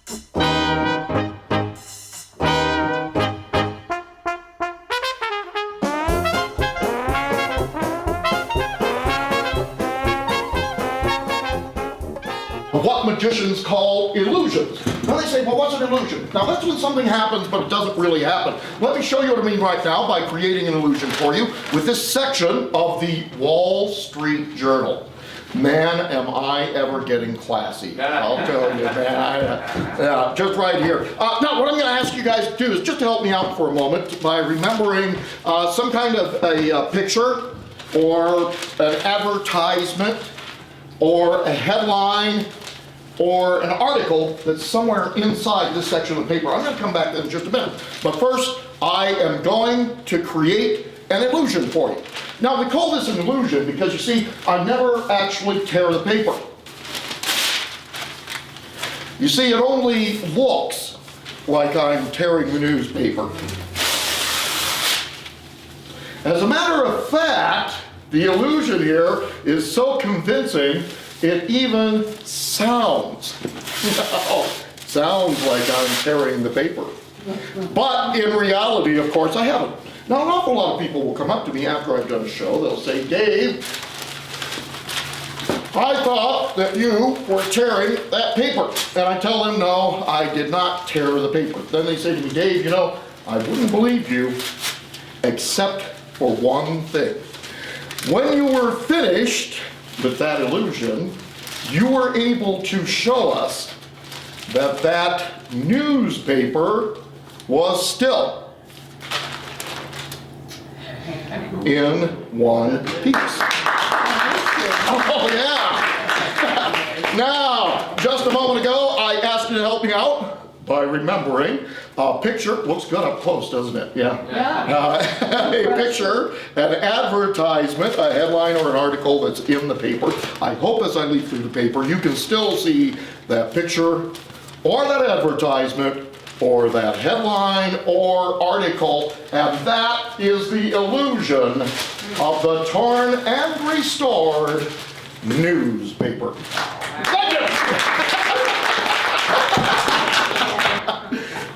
What magicians call illusions. Now they say, well, what's an illusion? Now that's when something happens, but it doesn't really happen. Let me show you what I mean right now by creating an illusion for you with this section of the Wall Street Journal. Man, am I ever getting classy. I'll tell you, man. Just right here. Now, what I'm going to ask you guys to do is just to help me out for a moment by remembering some kind of a picture or an advertisement or a headline or an article that's somewhere inside this section of the paper. I'm going to come back to that in just a minute. But first, I am going to create an illusion for you. Now, we call this an illusion because, you see, I never actually tear the paper. You see, it only looks like I'm tearing the newspaper. As a matter of fact, the illusion here is so convincing, it even sounds like I'm tearing the paper. But in reality, of course, I haven't. Now, an awful lot of people will come up to me after I've done a show. They'll say, Dave, I thought that you were tearing that paper. And I tell them, no, I did not tear the paper. Then they say to me, Dave, you know, I wouldn't believe you except for one thing. When you were finished with that illusion, you were able to show us that that newspaper was still in one piece. Oh yeah! Now, just a moment ago, I asked you to help me out by remembering a picture. Looks good up close, doesn't it? Yeah. A picture, an advertisement, a headline or an article that's in the paper. I hope as I leaf through the paper, you can still see that picture or that advertisement or that headline or article, and that is the illusion of the torn and restored newspaper. Thank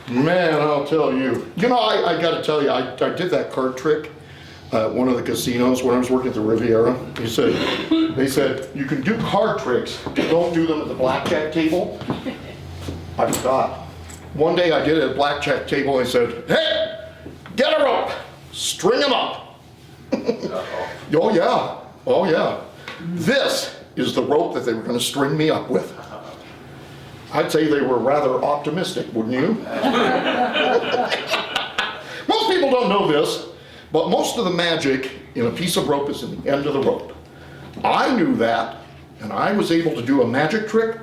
you! Man, I'll tell you. You know, I got to tell you, I did that card trick at one of the casinos when I was working at the Riviera. They said, you can do card tricks, but don't do them at the blackjack table. I forgot. One day I did it at a blackjack table and they said, hey, get a rope, string them up. Oh yeah, oh yeah. This is the rope that they were going to string me up with. I'd say they were rather optimistic, wouldn't you? Most people don't know this, but most of the magic in a piece of rope is in the end of the rope. I knew that, and I was able to do a magic trick.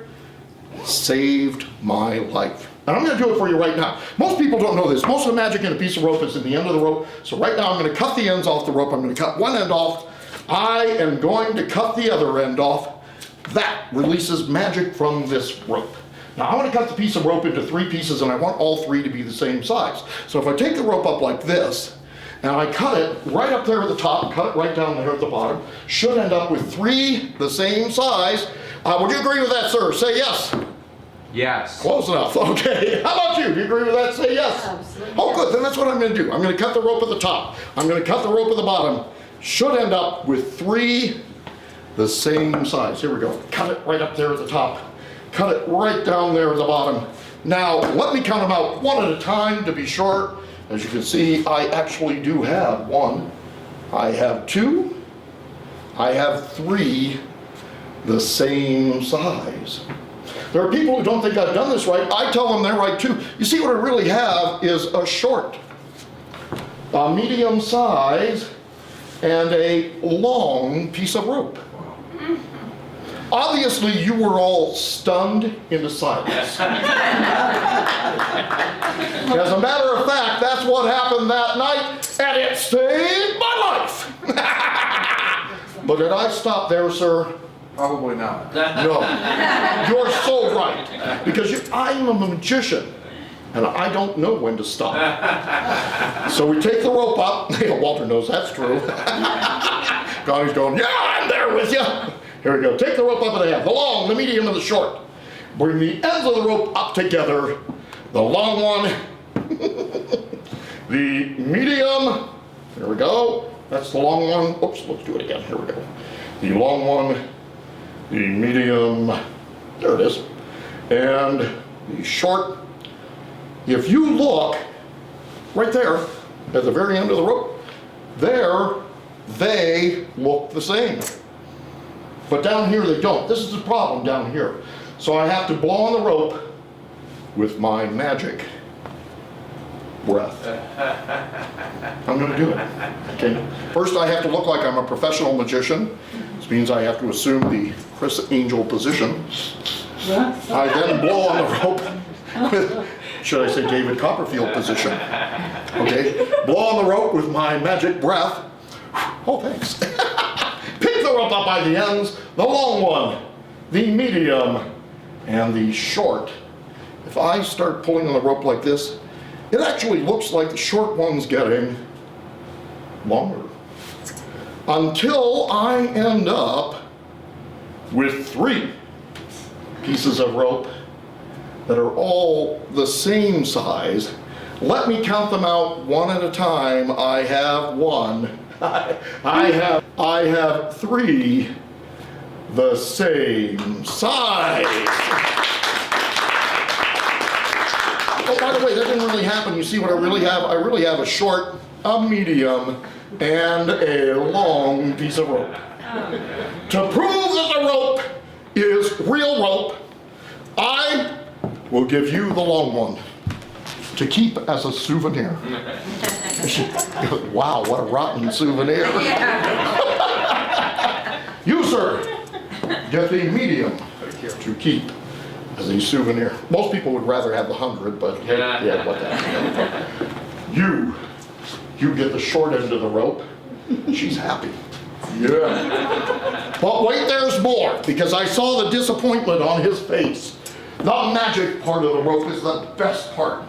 Saved my life. And I'm going to do it for you right now. Most people don't know this. Most of the magic in a piece of rope is in the end of the rope. So right now I'm going to cut the ends off the rope. I'm going to cut one end off. I am going to cut the other end off. That releases magic from this rope. Now I want to cut the piece of rope into 3 pieces, and I want all 3 to be the same size. So if I take the rope up like this, and I cut it right up there at the top, cut it right down there at the bottom, should end up with 3 the same size. Would you agree with that, sir? Say yes. Yes. Close enough. Okay. How about you? Do you agree with that? Say yes. Absolutely. Oh, good. Then that's what I'm going to do. I'm going to cut the rope at the top. I'm going to cut the rope at the bottom. Should end up with 3 the same size. Here we go. Cut it right up there at the top. Cut it right down there at the bottom. Now, let me count them out one at a time to be sure. As you can see, I actually do have 1. I have 2. I have 3 the same size. There are people who don't think I've done this right. I tell them they're right too. You see, what I really have is a short, a medium size, and a long piece of rope. Obviously, you were all stunned into silence. As a matter of fact, that's what happened that night, and it saved my life. But did I stop there, sir? Probably not. No. You're so right. Because I'm a magician, and I don't know when to stop. So we take the rope up. Walter knows that's true. Connie's going, yeah, I'm there with you. Here we go. Take the rope up and a half, the long, the medium, and the short. bring the ends of the rope up together. The long one, the medium, there we go. That's the long one. Oops, let's do it again. Here we go. The long one, the medium, there it is, and the short. If you look right there at the very end of the rope, there they look the same. But down here they don't. This is the problem down here. So I have to blow on the rope with my magic breath. I'm gonna do it. Okay. First I have to look like I'm a professional magician. This means I have to assume the Chris Angel position. I then blow on the rope with, should I say, David Copperfield position. Okay, blow on the rope with my magic breath. Oh, thanks. Pick the rope up by the ends, the long one, the medium, and the short. If I start pulling on the rope like this, it actually looks like the short one's getting longer. Until I end up with 3 pieces of rope that are all the same size. Let me count them out one at a time. I have 1. I have 3 the same size. Oh, by the way, that didn't really happen. You see what I really have? I really have a short, a medium, and a long piece of rope. To prove that the rope is real rope, I will give you the long one to keep as a souvenir. Wow, what a rotten souvenir. You, sir, get the medium to keep as a souvenir. Most people would rather have the 100, but yeah, what the heck. You get the short end of the rope. She's happy. Yeah. But wait, there's more, because I saw the disappointment on his face. The magic part of the rope is the best part.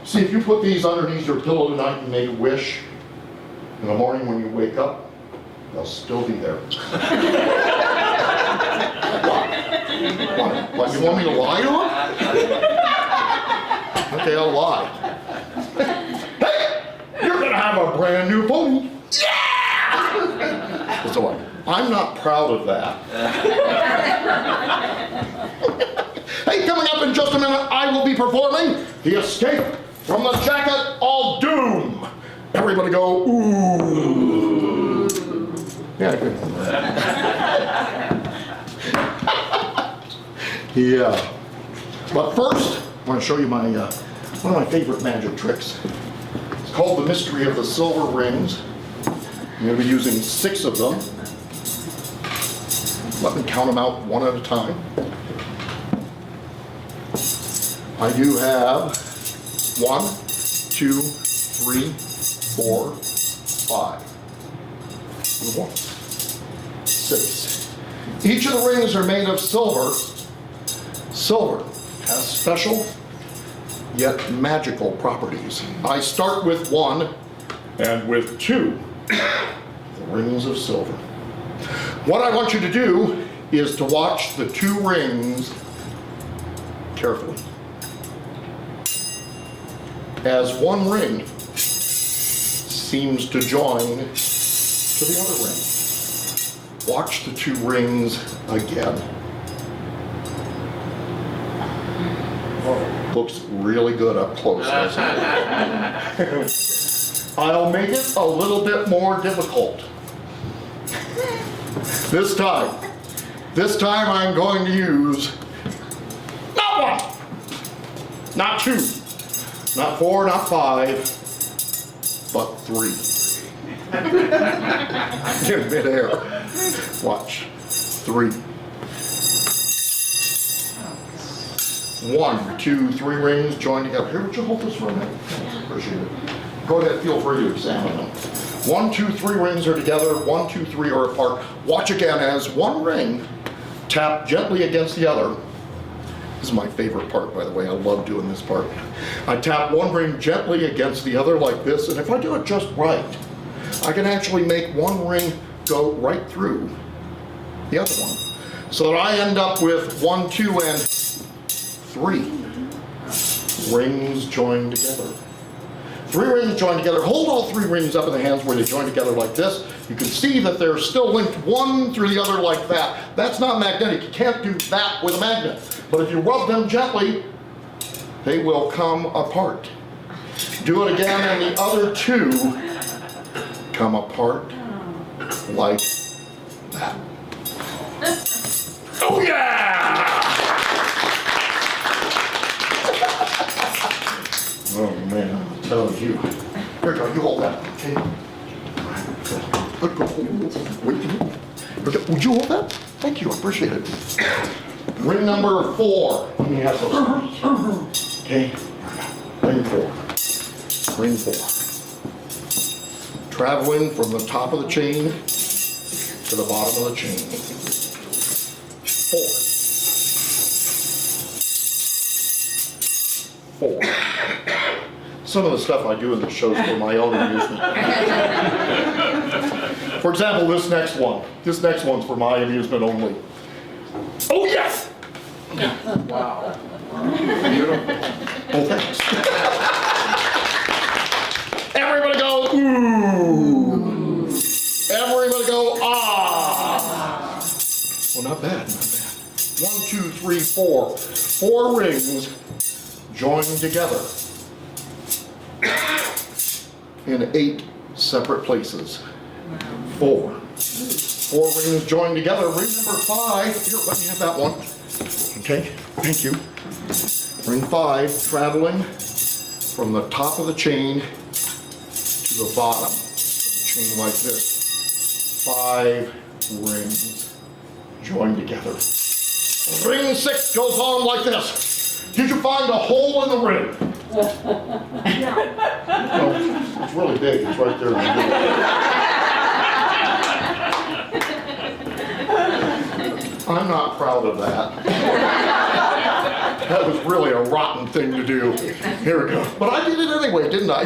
See, if you put these underneath your pillow tonight and make a wish, in the morning when you wake up, they'll still be there. What, you want me to lie to him? Okay, I'll lie. Hey, you're gonna have a brand new pony. Yeah! So what? I'm not proud of that. Hey, coming up in just a minute, I will be performing the Escape from the Jacket of Doom. Everybody go, ooh. Yeah, good. Yeah. But first, I want to show you my one of my favorite magic tricks. It's called the Mystery of the Silver Rings. I'm going to be using 6 of them. Let me count them out one at a time. I do have 1, 2, 3, 4, 5. 1, 6. Each of the rings are made of silver. Silver has special yet magical properties. I start with 1 and with 2, the rings of silver. What I want you to do is to watch the 2 rings carefully. As one ring seems to join to the other ring. Watch the 2 rings again. Oh, looks really good up close, doesn't it? I'll make it a little bit more difficult. This time I'm going to use not 1, not 2, not 4, not 5, but 3. In midair. Watch. 3. 1, 2, 3 rings join together. Here, would you hold this for a minute? Appreciate it. Go ahead, feel free to examine them. 1, 2, 3 rings are together. 1, 2, 3 are apart. Watch again as one ring tap gently against the other. This is my favorite part, by the way. I love doing this part. I tap one ring gently against the other like this, and if I do it just right, I can actually make one ring go right through the other one. So that I end up with 1, 2, and 3 rings joined together. 3 rings joined together. Hold all 3 rings up in the hands where they join together like this. You can see that they're still linked one through the other like that. That's not magnetic. You can't do that with a magnet. But if you rub them gently, they will come apart. Do it again and the other 2 come apart like that. Oh yeah! Oh man, I'm telling you. Here, go, you hold that, okay? Good, good. Wait, okay, would you hold that? Thank you, I appreciate it. Ring number 4. Let me have those. Okay, ring 4. Ring 4. Traveling from the top of the chain to the bottom of the chain. 4. Some of the stuff I do in the shows for my own amusement. For example, this next one. This next one's for my amusement only. Oh yes! Wow. Beautiful. Oh thanks. Everybody go ooh. Everybody go ah. Well, not bad, not bad. 1, 2, 3, 4. 4 rings joined together in 8 separate places. 4. 4 rings joined together. Ring number 5. Here, let me have that one. Okay, thank you. Ring 5, traveling from the top of the chain to the bottom of the chain like this. 5 rings joined together. Ring 6 goes on like this. Did you find a hole in the ring? No, it's really big. It's right there in the middle. I'm not proud of that. That was really a rotten thing to do. Here we go. But I did it anyway, didn't I?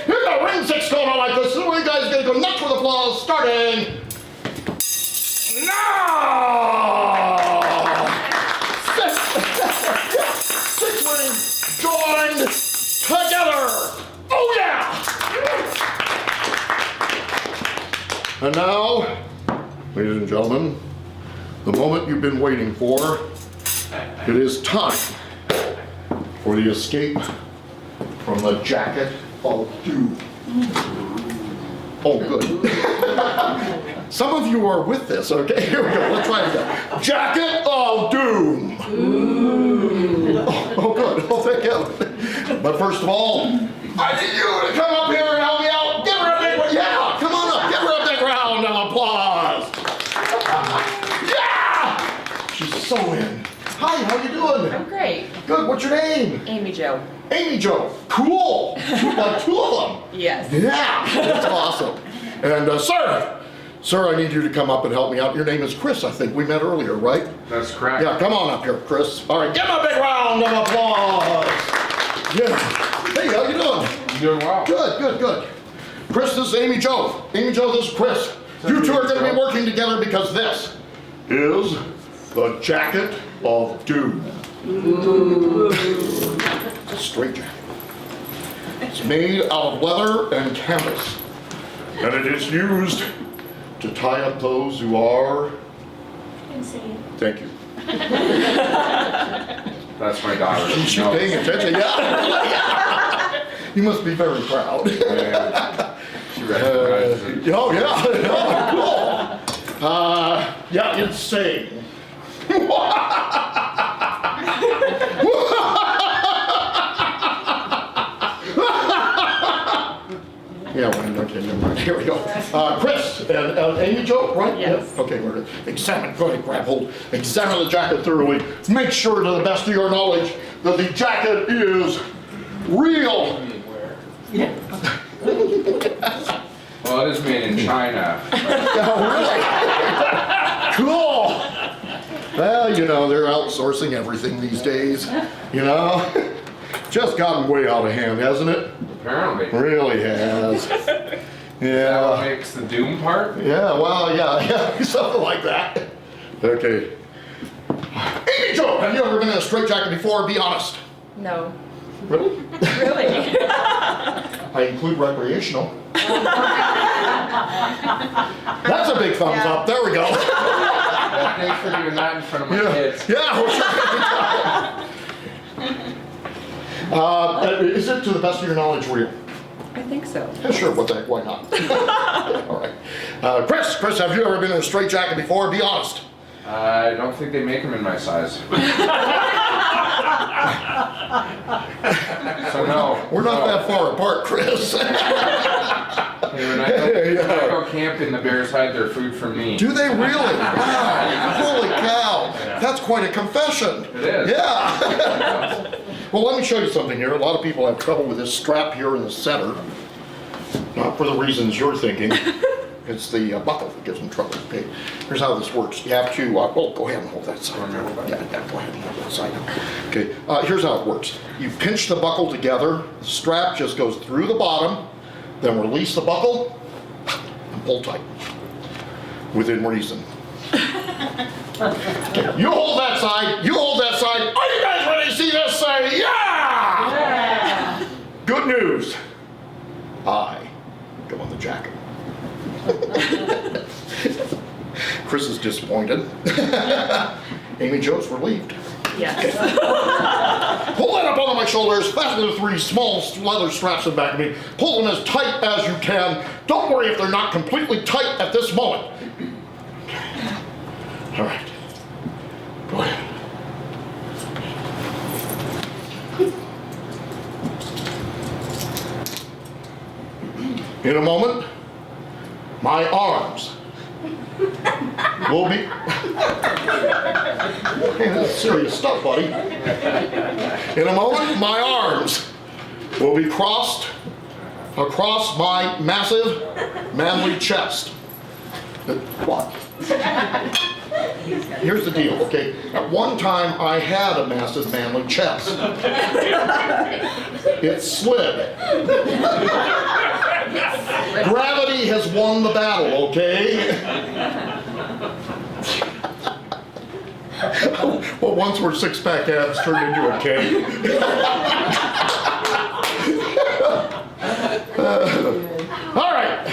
Here we go. Ring 6 going on like this. So you guys are going to go nuts with applause. Starting now! 6 rings joined together. Oh yeah! And now, ladies and gentlemen, the moment you've been waiting for, it is time for the escape from the jacket of doom. Oh, good. Some of you are with this, okay? Here we go, let's try it again. Jacket of doom. Oh, good, oh, thank you. But first of all, I need you to come up here and help me out. Give her a big, yeah, come on up, give her a big round of applause. Yeah! She's so in. Hi, how you doing? I'm great. Good, what's your name? Amy Jo. Amy Jo. Cool. Like 2 of them. Yes. Yeah, that's awesome. And sir, I need you to come up and help me out. Your name is Chris, I think. We met earlier, right? That's correct. Yeah, come on up here, Chris. All right, give him a big round of applause. Yeah. Hey, how you doing? I'm doing well. Good, good, good. Chris, this is Amy Jo. Amy Jo, this is Chris. You 2 are going to be working together because this is the jacket of doom. It's a straitjacket. It's made out of leather and canvas, and it is used to tie up those who are Insane. Thank you. That's my daughter. She's paying attention. Yeah. You must be very proud. Yeah. She recognizes it. Oh yeah. Cool. Yeah, insane. Yeah, well, okay, never mind. Here we go. Chris and Amy Jo, right? Yes. Yeah. Okay, we're gonna examine. Go ahead, grab hold. Examine the jacket thoroughly. Make sure, to the best of your knowledge, that the jacket is real. Well, it is made in China. Cool. Well, you know, they're outsourcing everything these days. You know, just gotten way out of hand, hasn't it? Apparently. Really has. That Yeah. makes the doom part? Yeah, well, yeah, something like that. Okay. Amy Amy Jo, have you ever been in a straitjacket before? Be honest. No. Really? Really? I include recreational. That's a big thumbs up. There we go. Yeah, thanks for doing that in front of my kids. Yeah, well, sure. Is it to the best of your knowledge real? I think so. Yeah, sure, what the heck, why not? All right. Chris, have you ever been in a straitjacket before? Be honest. I don't think they make them in my size. So no. We're not that far apart, Chris. Hey, when I go camping, the bears hide their food from me. Do they really? Wow, holy cow. That's quite a confession. It is. Yeah. Well, let me show you something here. A lot of people have trouble with this strap here in the center. Not for the reasons you're thinking. It's the buckle that gives them trouble. Okay, here's how this works. You have to, oh, go ahead and hold that side. Yeah, go ahead and hold that side. Okay, here's how it works. You pinch the buckle together. The strap just goes through the bottom. Then release the buckle and pull tight. Within reason. Okay, you hold that side. You hold that side. Are you guys ready to see this? Say yeah! Good news. I go on the jacket. Chris is disappointed. Amy Jo's relieved. Yes. Pull that up onto my shoulders, fasten the 3 small leather straps in the back of me. Pull them as tight as you can. Don't worry if they're not completely tight at this moment. Okay. All right. Go ahead. In a moment, my arms will be... Hey, that's serious stuff, buddy. In a moment, my arms will be crossed across my massive, manly chest. What? Here's the deal, okay? At one time, I had a massive, manly chest. It slid. Gravity has won the battle, okay? Well, once we're six-pack abs turned into a cake. All right.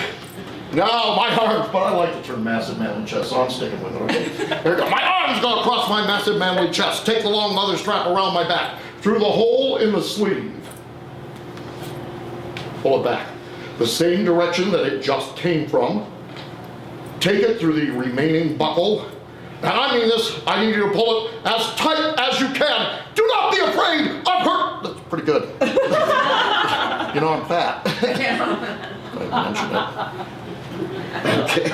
Now my arms, but I like the term massive manly chest, so I'm sticking with it. Okay. There we go. My arms go across my massive manly chest. Take the long leather strap around my back, through the hole in the sleeve. Pull it back. The same direction that it just came from. Take it through the remaining buckle. And I mean this, I need you to pull it as tight as you can. Do not be afraid of hurt. That's pretty good. You know I'm fat. I mentioned it. Okay.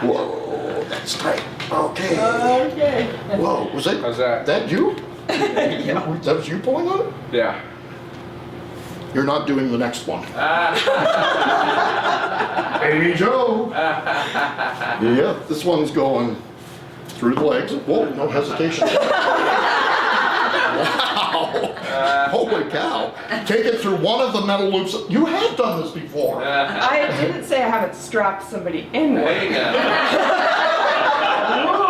Whoa, that's tight. Okay. Okay. Whoa, was that? How's that? That you? That was you pulling on it? Yeah. You're not doing the next one. Amy Jo. Yeah, this one's going through the legs. Whoa, no hesitation. Wow. Holy cow. Take it through one of the metal loops. You have done this before. I didn't say I haven't strapped somebody in There with. you go.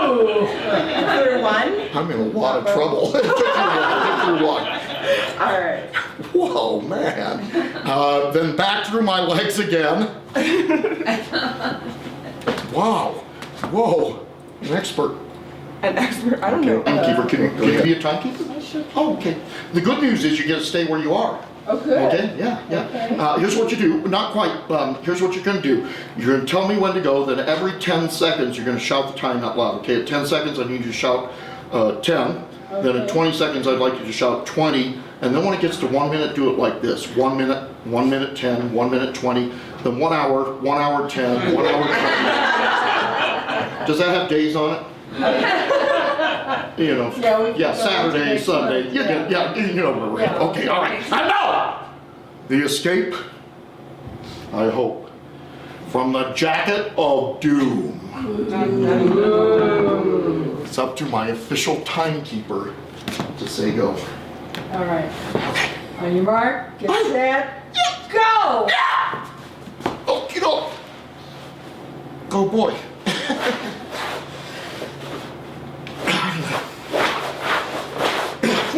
Ooh. Through one? I'm in a lot of trouble. Take through one. All right. Whoa, man. Then back through my legs again. Wow. Whoa. An expert. An expert. I don't know. Timekeeper. Can you be a timekeeper? I should. Oh, okay. The good news is you get to stay where you are. Oh, good. Okay, yeah. Okay. Here's what you do, not quite, here's what you're gonna do. You're gonna tell me when to go, then every 10 seconds, you're gonna shout the time out loud, okay? At 10 seconds, I need you to shout 10. Then at 20 seconds, I'd like you to shout 20. And then when it gets to 1 minute, do it like this. 1 minute, 1 minute 10, 1 minute 20, then 1 hour, 1 hour 10, 1 hour 20. Does that have days on it? You know, yeah, Saturday, Sunday, you know where we're at. Okay, all right. And now, the escape, I hope, from the jacket of doom. It's up to my official timekeeper to say go. All right. On your mark, get set, go! Oh, you know, go boy.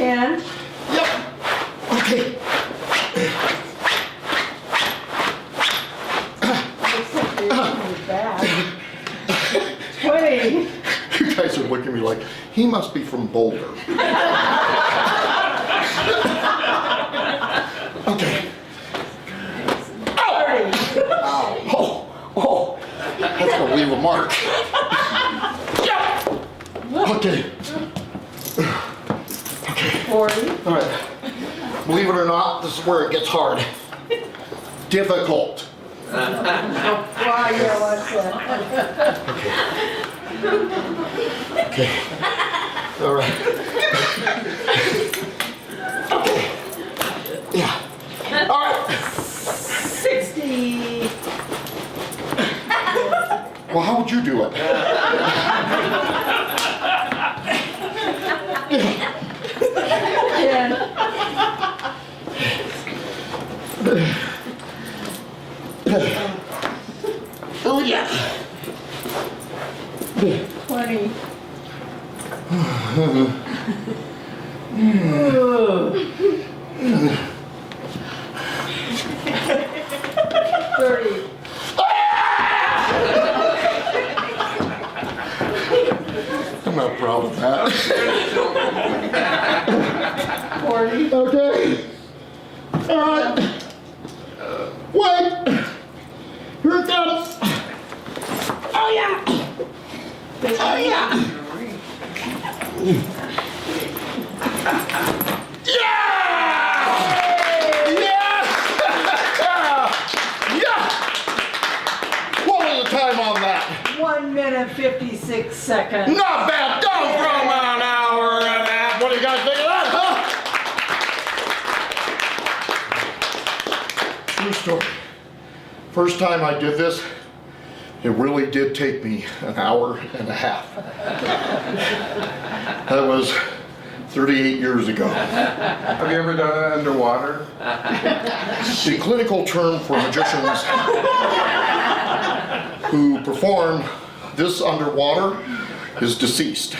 10. Yep. Okay. Looks like you're coming back. 20. You guys are looking at me like, he must be from Boulder. Okay. 30. Oh, that's gonna leave a mark. Okay. 40. All right. Believe it or not, this is where it gets hard. Difficult. Wow, yeah, what's that? Okay. All right. Okay. Yeah. All right. 60. Well, how would you do it? 10. Oh, yeah. 20. $30. I'm not proud of that. 40. Okay. All right. Wait. Here it comes. Oh, yeah. Oh, yeah. Yeah! Yeah! Yeah! What was the time on that? 1 minute, 56 seconds. Not bad. Done from an hour and a half. What do you guys think of that, huh? True story. First time I did this, it really did take me an hour and a half. That was 38 years ago. Have you ever done it underwater? The clinical term for magicians who perform this underwater is deceased.